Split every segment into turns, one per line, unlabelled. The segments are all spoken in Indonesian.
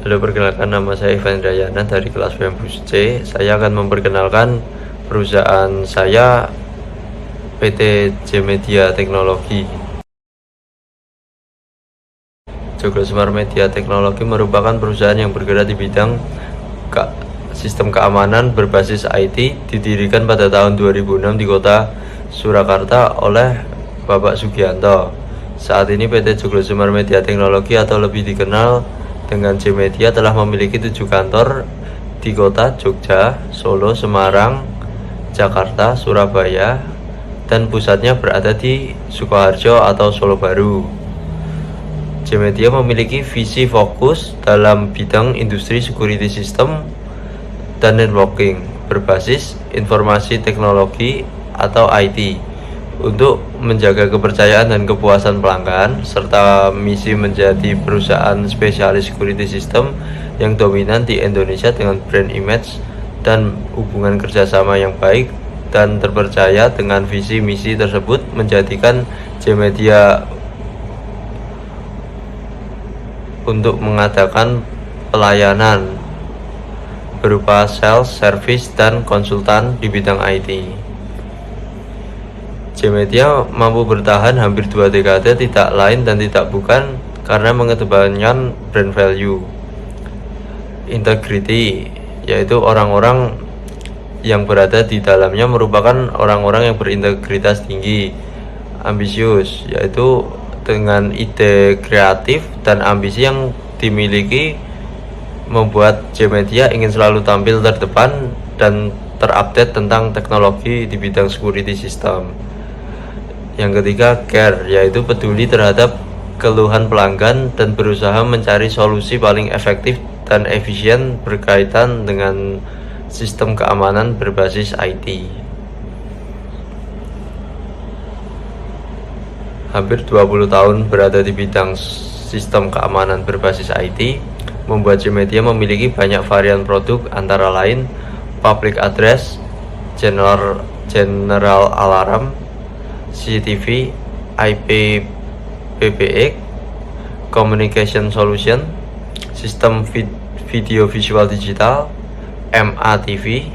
Halo, perkenalkan, nama saya Ivan Dayana dari kelas Bembus C. Saya akan memperkenalkan perusahaan saya, PT J Media Teknologi. Joglo Smart Media Teknologi merupakan perusahaan yang bergerak di bidang sistem keamanan berbasis IT, didirikan pada tahun 2006 di kota Surakarta oleh Bapak Sugianto. Saat ini PT Joglo Smart Media Teknologi atau lebih dikenal dengan J Media telah memiliki 7 kantor di kota Jogja, Solo, Semarang, Jakarta, Surabaya, dan pusatnya berada di Sukoharjo atau Solo Baru. J Media memiliki visi fokus dalam bidang industri security system dan networking berbasis informasi teknologi atau IT untuk menjaga kepercayaan dan kepuasan pelanggan, serta misi menjadi perusahaan spesialis security system yang dominan di Indonesia dengan brand image dan hubungan kerjasama yang baik dan terpercaya. Dengan visi misi tersebut menjadikan J Media untuk mengadakan pelayanan berupa sales, service, dan konsultan di bidang IT. J Media mampu bertahan hampir 2 dekade tidak lain dan tidak bukan karena mengedepankan brand value, integrity, yaitu orang-orang yang berada di dalamnya merupakan orang-orang yang berintegritas tinggi, ambisius, yaitu dengan ide kreatif dan ambisi yang dimiliki membuat J Media ingin selalu tampil terdepan dan terupdate tentang teknologi di bidang security system. Yang ketiga, care, yaitu peduli terhadap keluhan pelanggan dan berusaha mencari solusi paling efektif dan efisien berkaitan dengan sistem keamanan berbasis IT. Hampir 20 tahun berada di bidang sistem keamanan berbasis IT membuat J Media memiliki banyak varian produk, antara lain public address, general alarm, CCTV, IP PBX, communication solution, sistem video visual digital, MATV,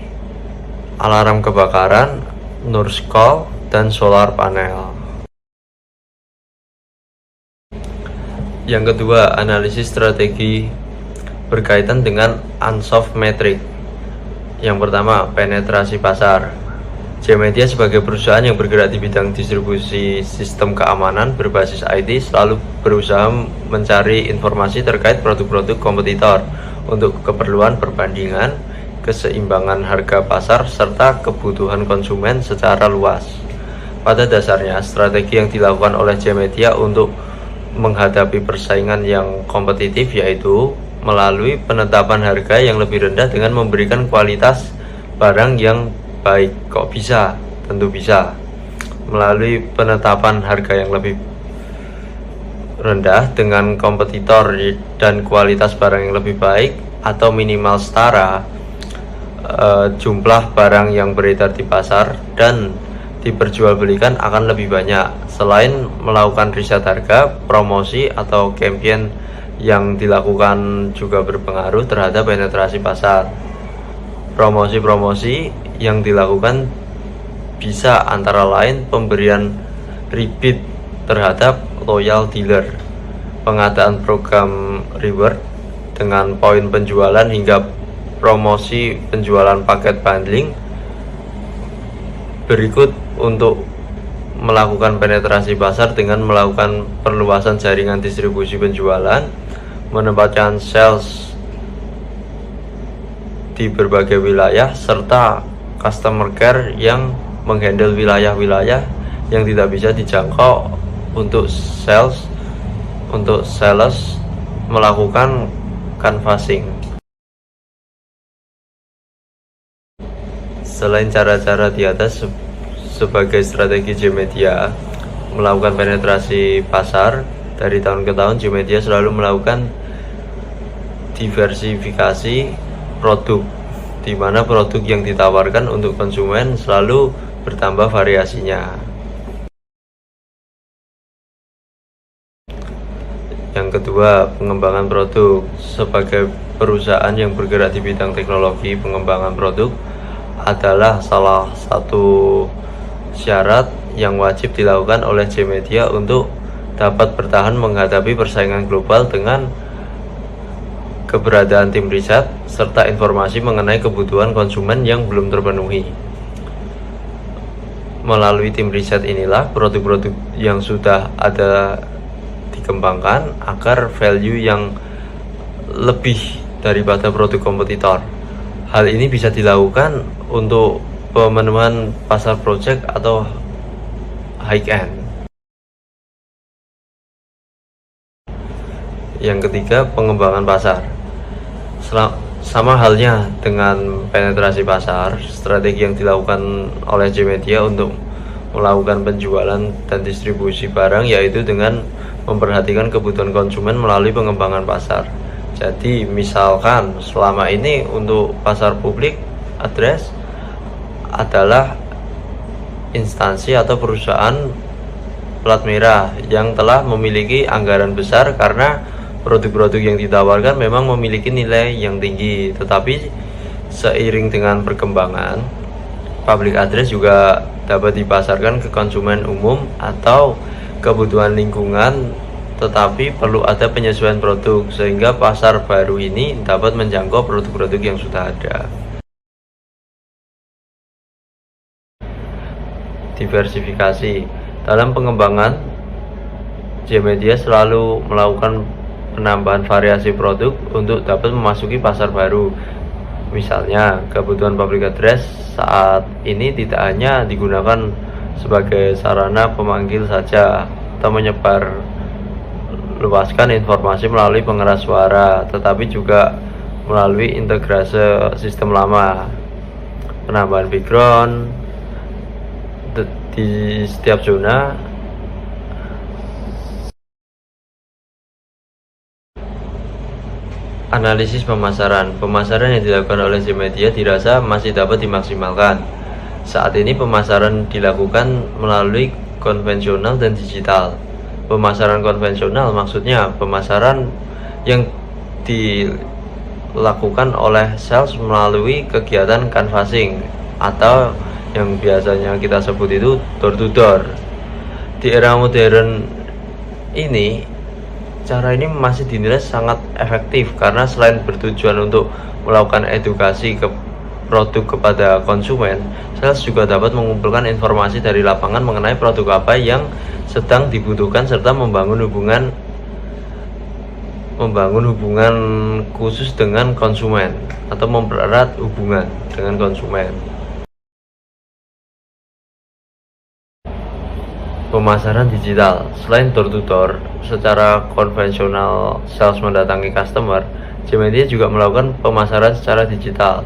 alarm kebakaran, nurse call, dan solar panel. Yang kedua, analisis strategi berkaitan dengan unsolved metric. Yang pertama, penetrasi pasar. J Media sebagai perusahaan yang bergerak di bidang distribusi sistem keamanan berbasis IT selalu berusaha mencari informasi terkait produk-produk kompetitor untuk keperluan perbandingan, keseimbangan harga pasar, serta kebutuhan konsumen secara luas. Pada dasarnya, strategi yang dilakukan oleh J Media untuk menghadapi persaingan yang kompetitif yaitu melalui penetapan harga yang lebih rendah dengan memberikan kualitas barang yang baik. Kok bisa? Tentu bisa. Melalui penetapan harga yang lebih rendah dengan kompetitor dan kualitas barang yang lebih baik atau minimal setara, jumlah barang yang beredar di pasar dan diperjualbelikan akan lebih banyak. Selain melakukan riset harga, promosi atau campaign yang dilakukan juga berpengaruh terhadap penetrasi pasar. Promosi-promosi yang dilakukan bisa antara lain pemberian rebate terhadap loyal dealer, pengadaan program reward dengan poin penjualan, hingga promosi penjualan paket bundling. Berikut untuk melakukan penetrasi pasar dengan melakukan perluasan jaringan distribusi penjualan, menempatkan sales di berbagai wilayah, serta customer care yang menghandle wilayah-wilayah yang tidak bisa dijangkau untuk sales melakukan canvassing. Selain cara-cara di atas, sebagai strategi J Media melakukan penetrasi pasar, dari tahun ke tahun J Media selalu melakukan diversifikasi produk, di mana produk yang ditawarkan untuk konsumen selalu bertambah variasinya. Yang kedua, pengembangan produk. Sebagai perusahaan yang bergerak di bidang teknologi, pengembangan produk adalah salah satu syarat yang wajib dilakukan oleh J-Media untuk dapat bertahan menghadapi persaingan global dengan keberadaan tim riset serta informasi mengenai kebutuhan konsumen yang belum terpenuhi. Melalui tim riset inilah produk-produk yang sudah ada dikembangkan agar value yang lebih daripada produk kompetitor. Hal ini bisa dilakukan untuk pemenuhan pasar project atau high end. Yang ketiga, pengembangan pasar. Sama halnya dengan penetrasi pasar, strategi yang dilakukan oleh J-Media untuk melakukan penjualan dan distribusi barang yaitu dengan memperhatikan kebutuhan konsumen melalui pengembangan pasar. Jadi misalkan selama ini untuk pasar publik address adalah instansi atau perusahaan plat merah yang telah memiliki anggaran besar karena produk-produk yang ditawarkan memang memiliki nilai yang tinggi. Tetapi seiring dengan perkembangan, public address juga dapat dipasarkan ke konsumen umum atau kebutuhan lingkungan, tetapi perlu ada penyesuaian produk sehingga pasar baru ini dapat menjangkau produk-produk yang sudah ada. Diversifikasi. Dalam pengembangan, J-Media selalu melakukan penambahan variasi produk untuk dapat memasuki pasar baru. Misalnya, kebutuhan public address saat ini tidak hanya digunakan sebagai sarana pemanggil saja atau menyebar luaskan informasi melalui pengeras suara, tetapi juga melalui integrasi sistem lama, penambahan background di setiap zona. Analisis pemasaran. Pemasaran yang dilakukan oleh J-Media dirasa masih dapat dimaksimalkan. Saat ini pemasaran dilakukan melalui konvensional dan digital. Pemasaran konvensional maksudnya pemasaran yang dilakukan oleh sales melalui kegiatan canvassing atau yang biasanya kita sebut itu door to door. Di era modern ini, cara ini masih dinilai sangat efektif karena selain bertujuan untuk melakukan edukasi ke produk kepada konsumen, sales juga dapat mengumpulkan informasi dari lapangan mengenai produk apa yang sedang dibutuhkan serta membangun hubungan khusus dengan konsumen atau mempererat hubungan dengan konsumen. Pemasaran digital. Selain door to door, secara konvensional sales mendatangi customer, J-Media juga melakukan pemasaran secara digital.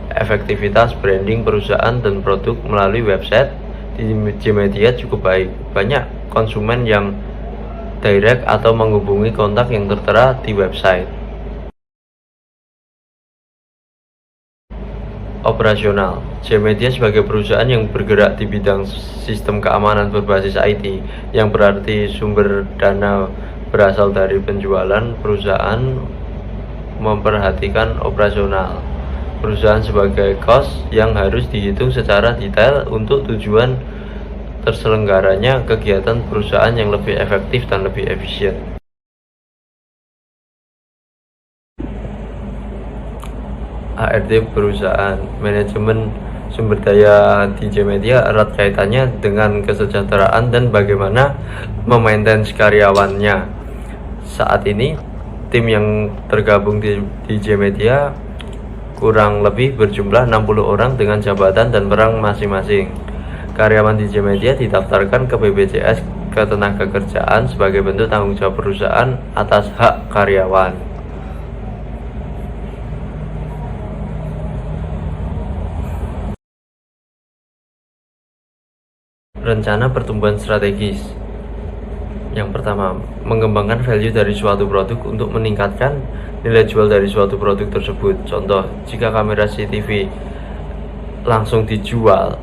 Efektivitas branding perusahaan dan produk melalui website di J-Media cukup baik. Banyak konsumen yang direct atau menghubungi kontak yang tertera di website. Operasional. J-Media sebagai perusahaan yang bergerak di bidang sistem keamanan berbasis IT, yang berarti sumber dana berasal dari penjualan, perusahaan memperhatikan operasional perusahaan sebagai cost yang harus dihitung secara detail untuk tujuan terselenggaranya kegiatan perusahaan yang lebih efektif dan lebih efisien. ARD perusahaan. Manajemen sumber daya di J-Media erat kaitannya dengan kesejahteraan dan bagaimana memaintain karyawannya. Saat ini tim yang tergabung di J-Media kurang lebih berjumlah 60 orang dengan jabatan dan peran masing-masing. Karyawan di J-Media didaftarkan ke BPJS Ketenagakerjaan sebagai bentuk tanggung jawab perusahaan atas hak karyawan. Rencana pertumbuhan strategis. Yang pertama, mengembangkan value dari suatu produk untuk meningkatkan nilai jual dari suatu produk tersebut. Contoh, jika kamera CCTV langsung dijual,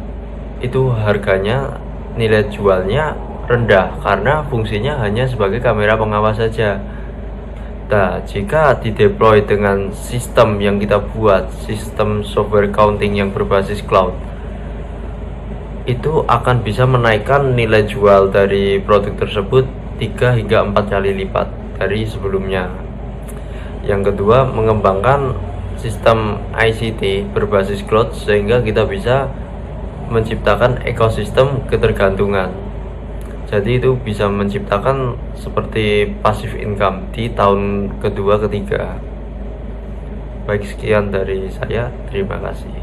itu harganya, nilai jualnya rendah karena fungsinya hanya sebagai kamera pengawas saja. Nah, jika dideploy dengan sistem yang kita buat, sistem software accounting yang berbasis cloud, itu akan bisa menaikkan nilai jual dari produk tersebut 3 hingga 4 kali lipat dari sebelumnya. Yang kedua, mengembangkan sistem ICT berbasis cloud sehingga kita bisa menciptakan ekosistem ketergantungan. Jadi itu bisa menciptakan seperti passive income di tahun kedua ketiga. Baik, sekian dari saya, terima kasih.